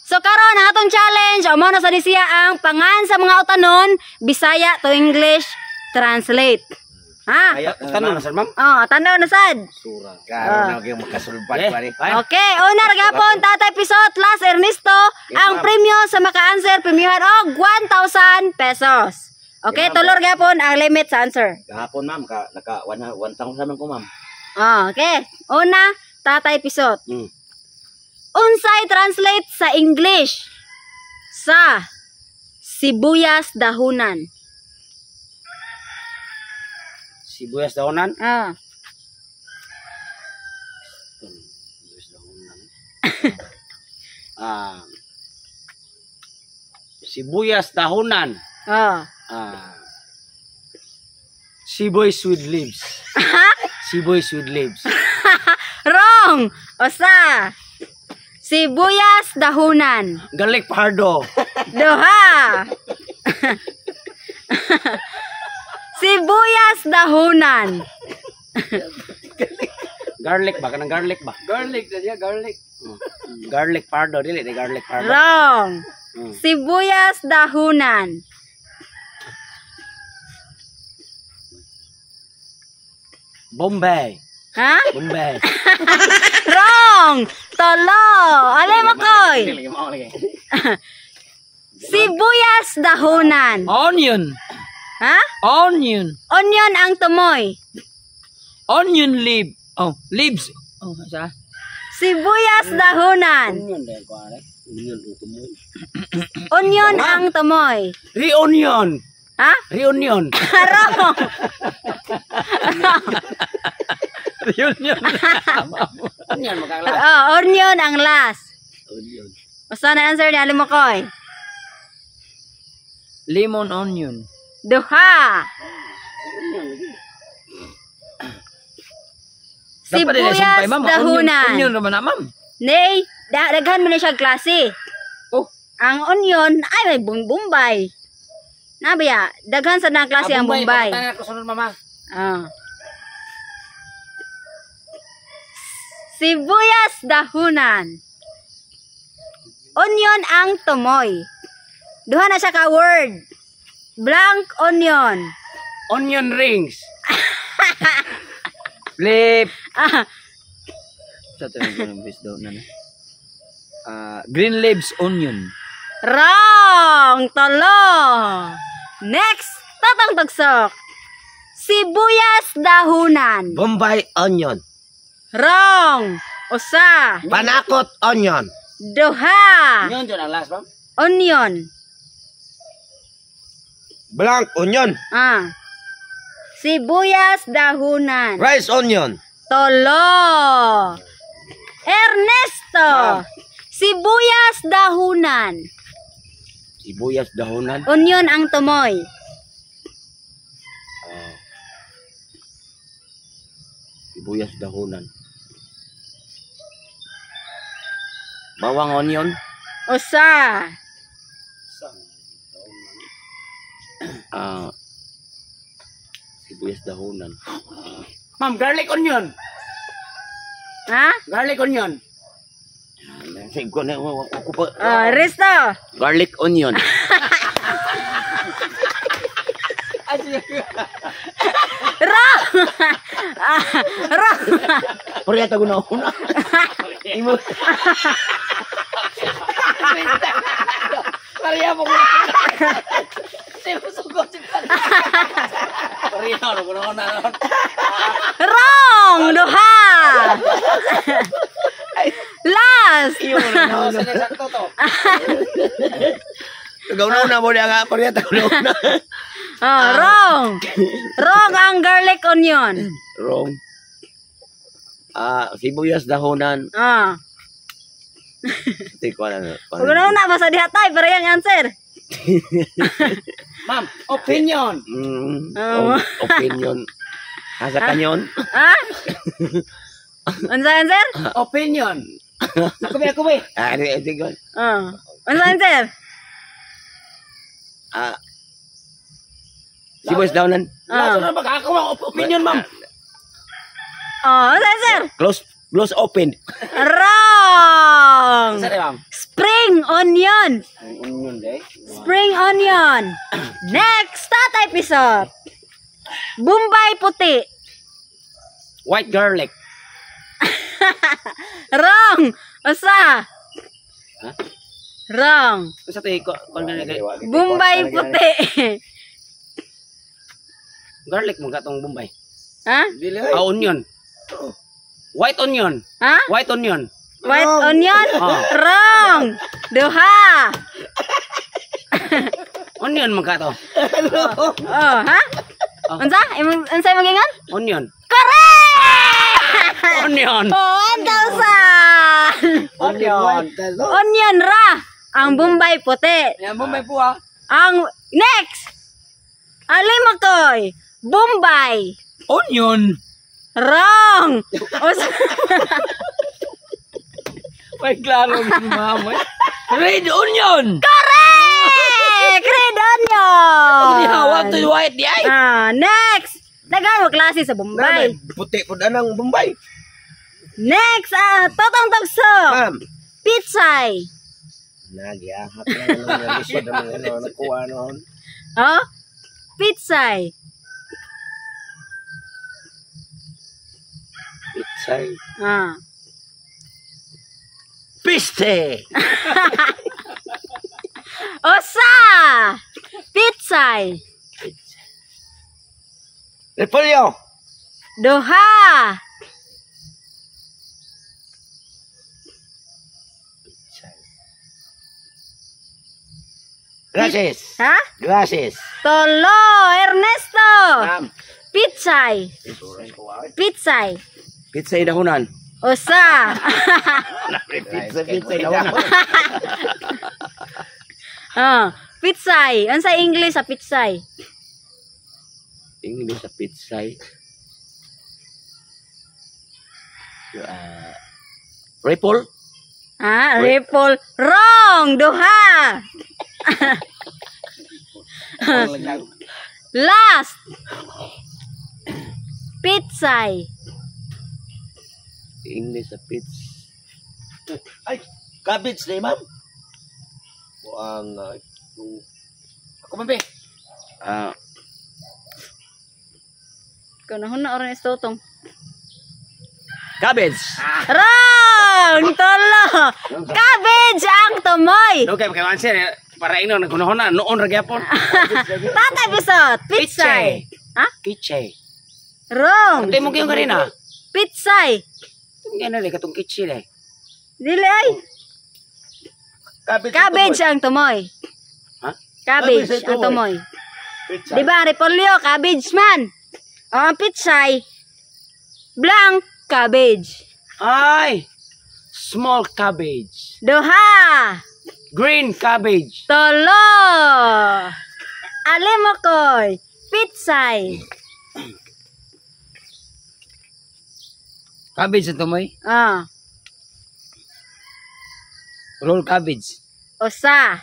So karon ang atong challenge amo na sa siya ang pangan sa mga utanon Bisaya to English translate. Ha? Kaya tanong na sad ma'am. Oh, tanaw na sad. Sura. Karon na gyud makasulbad pare. Okay, una ra gapon Tatay Pisot Las Ernesto ang premyo sa maka-answer premiuhan og 1,000 pesos. Okay, tulor gapon ang limit sa answer. Gahapon ma'am naka 1,000 man ko ma'am. Okay. Una, Tatay Pisot. Unsay translate sa English sa sibuyas dahunan? Sibuyas dahonan. Sibuyas dahonan. Sibuyas dahonan. Sibuyas with leaves. Sibuyas with leaves. Wrong. Osa. Sibuyas dahunan. Garlic pardo. Duha. Sibuyas dahunan. Garlic ba? Kanang garlic ba? Garlic na siya, garlic. Garlic pardo. Dili, di garlic pardo. Wrong. Sibuyas dahunan. Bombay. Ha? Bombay. Wrong. Tolo. Alay mo koy. Sibuyas dahunan. Onion. Ha? Onion. Onion ang tumoy. Onion leaf. Oh, leaves. Oh, sa? Sibuyas dahunan. Onion dahil ko are. Onion ang tumoy. Onion ang tumoy. Reunion. Ha? Reunion. Wrong. Reunion. Onion magkaklas. Onion ang last. Onion. Basta na answer ni Alimokoy. Lemon onion. Duha. Sibuyas dahunan. Onion naman na ma'am. Nay, daghan mo na siya klase. Oh. Ang onion ay may bumbay. Nabaya, daghan sa na klase ang bumbay. Bumbay, ko sunod mama. Sibuyas dahunan. Onion ang tumoy. Duha na siya ka word. Blank onion. Onion rings. Flip. Sa tanong ko ng bis daw na. Green leaves onion. Wrong! Tolo! Next! Tatang tugsok. Sibuyas dahunan. Bombay onion. Wrong! Usa. Panakot onion. Duha. Onion dyan ang last ma'am. Onion. Blank onion. Sibuyas dahunan. Rice onion. Tolo. Ernesto. Sibuyas dahunan. Sibuyas dahonan. Onion ang tumoy. Sibuyas dahonan. Bawang onion. Usa. Sibuyas dahonan. Ma'am, garlic onion. Ha? Garlic onion. Sige ko na ako pa. Resto. Garlic onion. Wrong. Wrong. Pariya tago na una. Imo. Pariya mo. Sugod si Pariya ko na. Wrong. Duha. Last. Gawin na mo niya nga. Pariya tago na una. Wrong. Wrong ang garlic onion. Wrong. Sibuyas dahonan. Tiko na. Huwag na basta dihatay para yung answer. Ma'am, opinion. Opinion. Asa kanyon? Ha? Unsa answer? Opinion. Ako ba? Ito. Unsa answer? Sibuyas dahonan. Laso na ako opinion, ma'am. Unsa answer? Close open. Wrong. Wrong! Saan ma'am? Spring onion. Ang onion day. Spring onion. Next, tatay pisot. Bombay puti. White garlic. Wrong. Usa. Ha? Wrong. Sa tayo ko Bombay puti. garlic mo gatong Bombay. Ha? Onion. White onion. Ha? White onion. White onion? Oh. Wrong. Duha. Onion mo gato. Oh, ha? Unsa? Unsay magingon? Onion. Correct! Onion. Oh, 1,000. Onion. Onion ra. Ang Bombay puti. Yan Bombay po ah. Ang next. Alimakoy. Bombay. Onion. Wrong. May klaro ng mama. Red onion. Correct! Red onion. Hawak to white di ay. Next. Dagan mo klase sa Bombay. Puti po na ng Bombay. Next, totong tagso. Ma'am. Pitsay. Nagyahap na ng lisod ng mga nakuha noon. Oh? Pitsay. Pitsay. Piste. Osa. Pitsay. Repolyo. Duha. Gracias. Ha? Gracias. Tolo. Ernesto. Ma'am. Pitsay. Pitsay. Pizza dahunan. Osa. Pizza daw. Pitsay. Ano sa English sa pitsay? English sa pizza. Ripple. Ripple. Wrong. Duha. Last. Pitsay. English sa pizza. Ay, cabbage na ma'am. Buang Ako mabe. Kanahon na oras totong. Cabbage. Wrong. Tolo. Cabbage ang tumoy. Okay, answer para ino nagunahon na noon ra gyapon. Tatay bisot. Pitsay. Ha? Kitche. Wrong. Hindi mo kayo kanina. Pitsay. Yan na katong kitche dai. Dili ay. Cabbage ang tumoy. Ha? Cabbage Cabbage ang ang tumoy. Pizza. Di ba, repolyo, cabbage man. Ang pitsay, blank cabbage. Ay! Small cabbage. Duha. Green cabbage. Tolo. Alimakoy. Pitsay. Cabbage ito mo roll cabbage. Usa.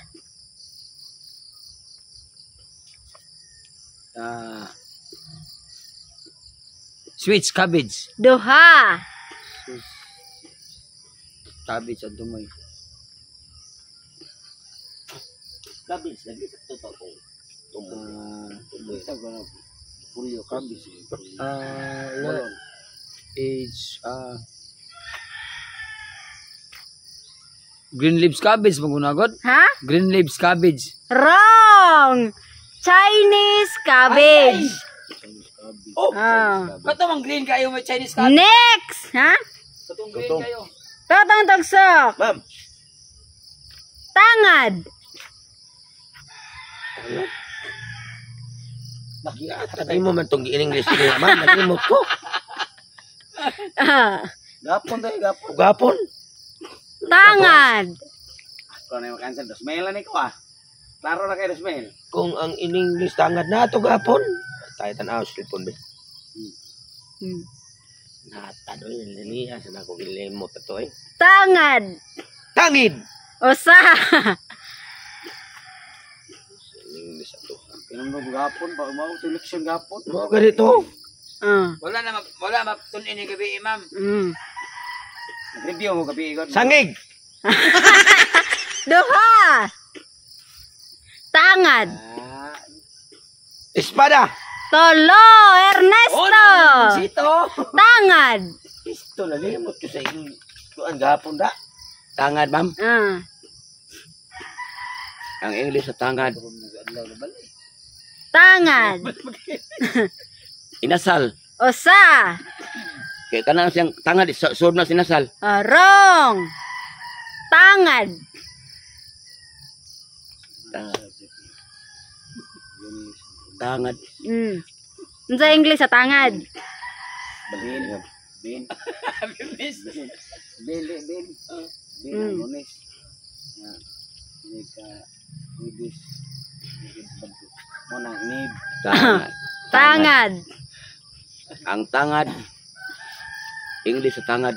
Sweet cabbage. Duha. Cabbage ito mo Cabbage lagi sa tuto ko. Pulyo cabbage. Age green leaves cabbage magunagod. Ha? Green leaves cabbage. Wrong. Chinese cabbage. Oh, Kato mang green kayo may Chinese cabbage. Next. Ha? Katong green Totoo. kayo. Totong tagsok. ma'am. Tangad. Sabi mo man itong in-English nila, ma'am. Nalimot ko. Gapon tayo, gapon. Gapon. Tangad. Kung ano yung cancel, dosmail na ko Klaro na kayo dosmail. Kung ang in-English tangad na ito gapon. Tayo tanaw, silpon ba? Natado yung liliha. Sana ko gilimot ito eh. Tangad. Tangid! Usa. In-English ito. Pinunong gapon, ba umawag selection gapon. Mga ganito. Wala maptunin ni gabi, ma'am. Review mo gabi ikot. Sangig. Duha. Tangad. Espada. Tolo, Ernesto. Sito. Tangad. Isto na limot ko sa inyong tuan gahapon da. Tangad, ma'am. Ah. Ang English sa tangad. Tangad. Inasal. Usa. Kaya ka na siyang tangad. Sod na sinasal. Wrong. Tangad. Tangad. Sa English sa tangad. Bin. Bin. Bin. Mm. Lunes. Udis. Muna, nib. Tangad. Tangad. Ang tangad. English sa tangad.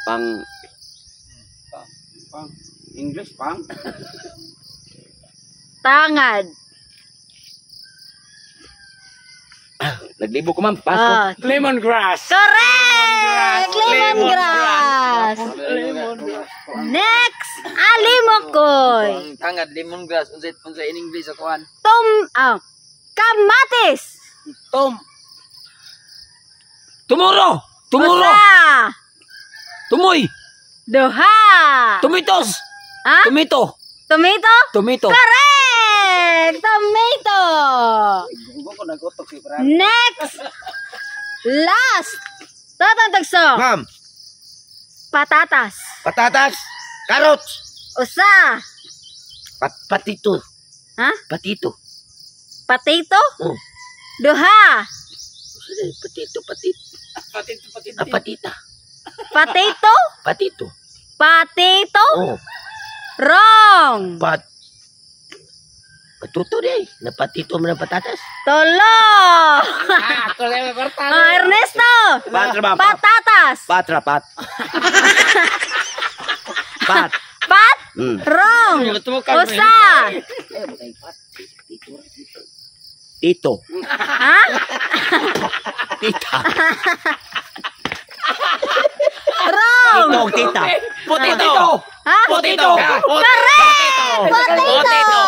Pang English pang Tangad. naglibo ko ma'am paso. Lemongrass. Correct! Lemongrass. Next, alimokoy. Tangad lemongrass unsa in English sa kuan? Kamatis. Tomorrow. Usa. Tumoy. Duha. Tomatoes. Ha? Tomato. Tomato? Correct! Tomato. Next. Last. Tatang tagso. Ma'am. Patatas. Patatas. Carrots. Usa. Patito. Ha? Patito. Potato? Oh. Duha. Patito. Patita. Potato? Patito. Potato? Oh. Wrong. Patuto deh. Napatito mo ng patatas. Tolo. Ernesto. Patra ba? Patatas. Patra pat. Pat. Pat? Wrong. Usa. Tito. Ha? Tita. Wrong. Tita. Potato. Ha? Potato. Correct. Potato.